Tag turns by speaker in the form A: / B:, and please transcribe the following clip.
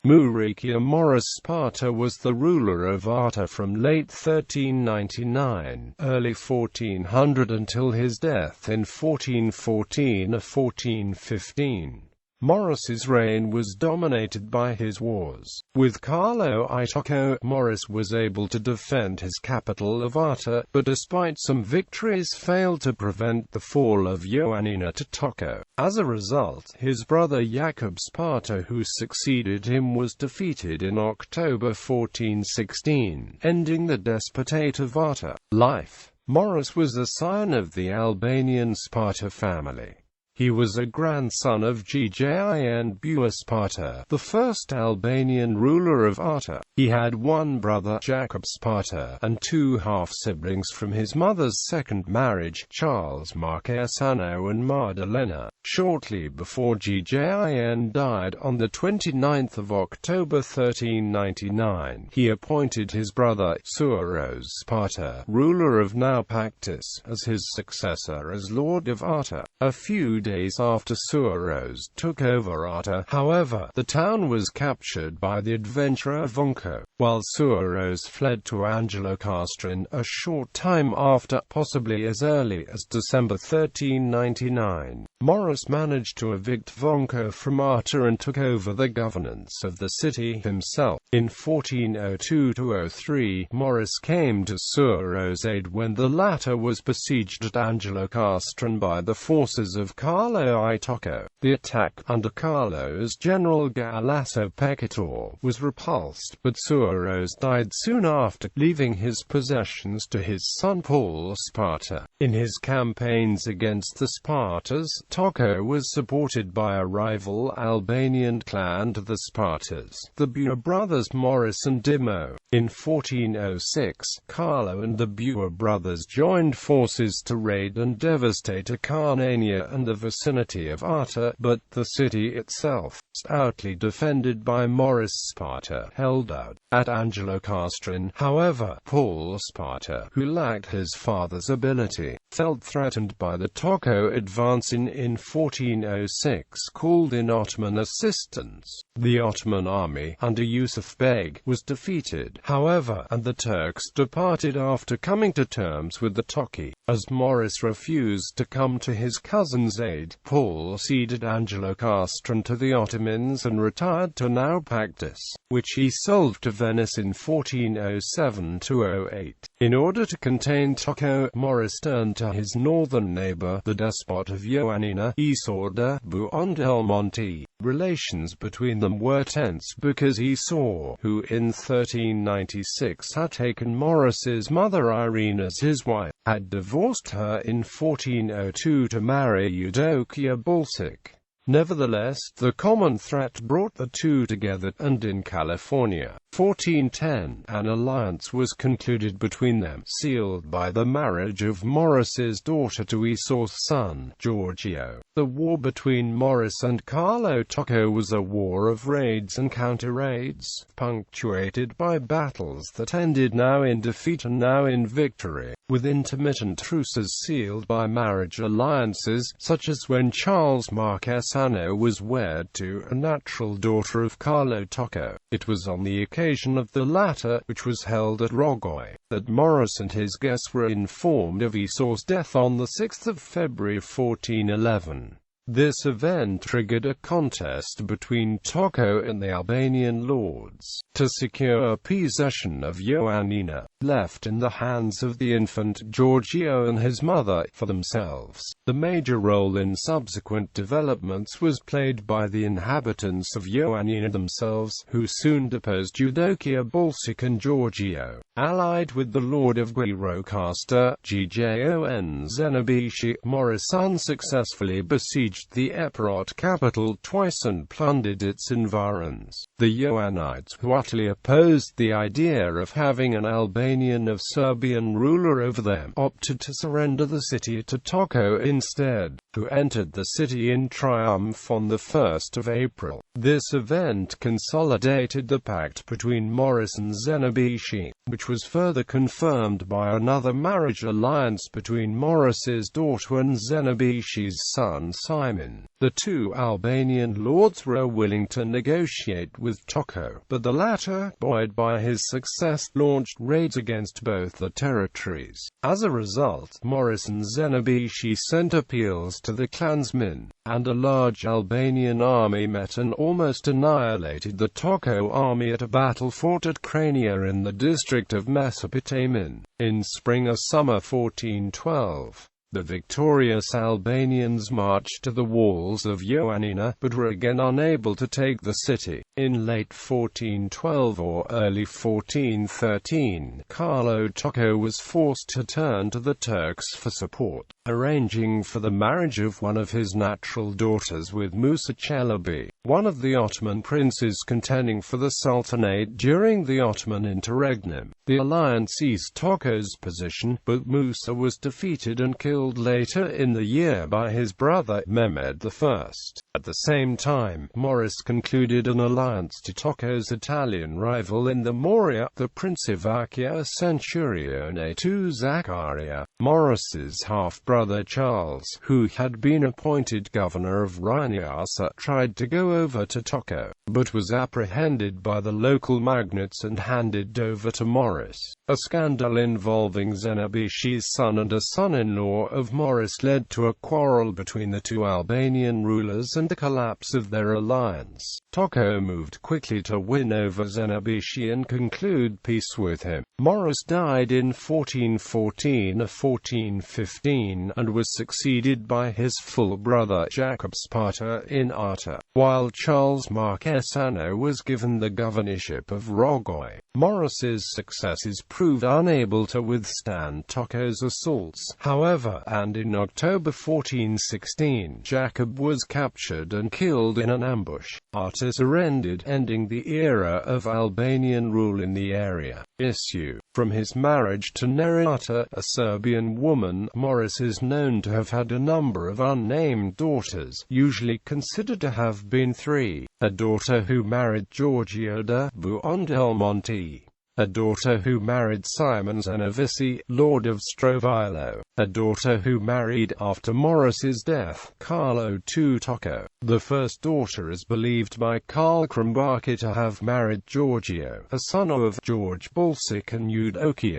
A: Muriki. Maurice Spata was the ruler of Arta from late 1399, early 1400 until his death in 1414 or 1415. Maurice's reign was dominated by his wars. With Carlo I Tocco.Maurice was able to defend his capital of Arta, but despite some victories failed to prevent the fall of Ioannina to Tocco. As a result, his brother Yaqub Spata, who succeeded him, was defeated in October 1416, ending the Despotate of Arta. Life. Maurice was a scion of the Albanian Spata family. He was a grandson of Yaqub Spata, the first Albanian ruler of Arta. He had one brother, Yaqub Spata, and two half-siblings from his mother's second marriage, Charles Marquesano and Madalena. Shortly before Yaqub died on the 29th of October 1399, he appointed his brother, Tocco.As Spata, ruler of Naupactus, as his successor as Lord of Arta. A few days after Tocco.As took over Arta, however, the town was captured by the adventurer Vonco, while Tocco.As fled to Angelocastron a short time after, possibly as early as December 1399. Maurice managed to evict Vonco from Arta and took over the governance of the city himself. In 1402–03, Maurice came to Tocco.As' aid when the latter was besieged at Angelocastron by the forces of Carlo I Tocco. The attack, under Carlo's general Galasso Peccator, was repulsed, but Tocco.As died soon after, leaving his possessions to his son Paul Spata. In his campaigns against the Spartas, Tocco was supported by a rival Albanian clan to the Spartas, the Bua brothers Maurice and Dimo. In 1406, Carlo and the Bua brothers joined forces to raid and devastate Acarnania and the vicinity of Arta, but the city itself, stoutly defended by Maurice Spata, held out. At Angelocastron, however, Paul Spata, who lacked his father's ability, felt threatened by the Tocco advance in 1406, called in Ottoman assistance. The Ottoman army, under Yusuf Beg, was defeated, however, and the Turks departed after coming to terms with the Tocci. As Maurice refused to come to his cousin's aid, Paul ceded Angelocastron to the Ottomans and retired to Naupactus, which he sold to Venice in 1407–08. In order to contain Tocco, Maurice turned to his northern neighbor, the despot of Ioannina, Isorda Buondelmonte. Relations between them were tense because Esau, who in 1396 had taken Maurice's mother Irene as his wife, had divorced her in 1402 to marry Eudokia Balsic. Nevertheless, the common threat brought the two together, and in California, 1410, an alliance was concluded between them, sealed by the marriage of Maurice's daughter to Esau's son, Giorgio. The war between Maurice and Carlo Tocco was a war of raids and counter-raids, punctuated by battles that ended now in defeat and now in victory, with intermittent truces sealed by marriage alliances, such as when Charles Marquesano was wed to a natural daughter of Carlo Tocco. It was on the occasion of the latter, which was held at Rogoi, that Maurice and his guests were informed of Esau's death on the 6th of February 1411. This event triggered a contest between Tocco and the Albanian lords, to secure possession of Ioannina, left in the hands of the infant Giorgio and his mother, for themselves. The major role in subsequent developments was played by the inhabitants of Ioannina themselves, who soon deposed Eudokia Balsic and Giorgio. Allied with the Lord of Guirocasta, Gjon Zenobici, Maurice unsuccessfully besieged the Epirot capital twice and plundered its environs. The Ioannites, who uttered vehemently opposed the idea of having an Albanian of Serbian ruler over them, opted to surrender the city to Tocco instead, who entered the city in triumph on the 1st of April. This event consolidated the pact between Maurice and Zenobisi, which was further confirmed by another marriage alliance between Maurice's daughter and Zenobisi's son Simon. The two Albanian lords were willing to negotiate with Tocco, but the latter, buoyed by his success, launched raids against both the territories. As a result, Maurice and Zenobisi sent appeals to the clansmen, and a large Albanian army met and almost annihilated the Tocco army at a battle fought at Crania in the district of Mesopotamia. In spring or summer 1412, the victorious Albanians marched to the walls of Ioannina, but were again unable to take the city. In late 1412 or early 1413, Carlo Tocco was forced to turn to the Turks for support, arranging for the marriage of one of his natural daughters with Musa Çelebi, one of the Ottoman princes contending for the Sultanate during the Ottoman interregnum. The alliance eased Tocco's position, but Musa was defeated and killed later in the year by his brother Mehmed I. At the same time, Maurice concluded an alliance to Tocco's Italian rival in the Morea, the Principacchia Centurione to Zaccaria. Maurice's half-brother Charles, who had been appointed governor of Rhineasa, tried to go over to Tocco, but was apprehended by the local magnates and handed over to Maurice. A scandal involving Zenobisi's son and a son-in-law of Maurice led to a quarrel between the two Albanian rulers and the collapse of their alliance. Tocco moved quickly to win over Zenobisi and conclude peace with him. Maurice died in 1414 or 1415 and was succeeded by his full brother Yaqub Spata in Arta, while Charles Marquesano was given the governorship of Rogoi. Maurice's successors proved unable to withstand Tocco's assaults, however, and in October 1416, Yaqub was captured and killed in an ambush. Arta surrendered, ending the era of Albanian rule in the area. Issue. From his marriage to Nerata, a Serbian woman, Maurice is known to have had a number of unnamed daughters, usually considered to have been three: a daughter who married Giorgio de Buondelmonte, a daughter who married Simon Zenovici, Lord of Strovilo, a daughter who married, after Maurice's death, Carlo II Tocco. The first daughter is believed by Karl Krumbacher to have married Giorgio, a son of George Balsic and Eudokia.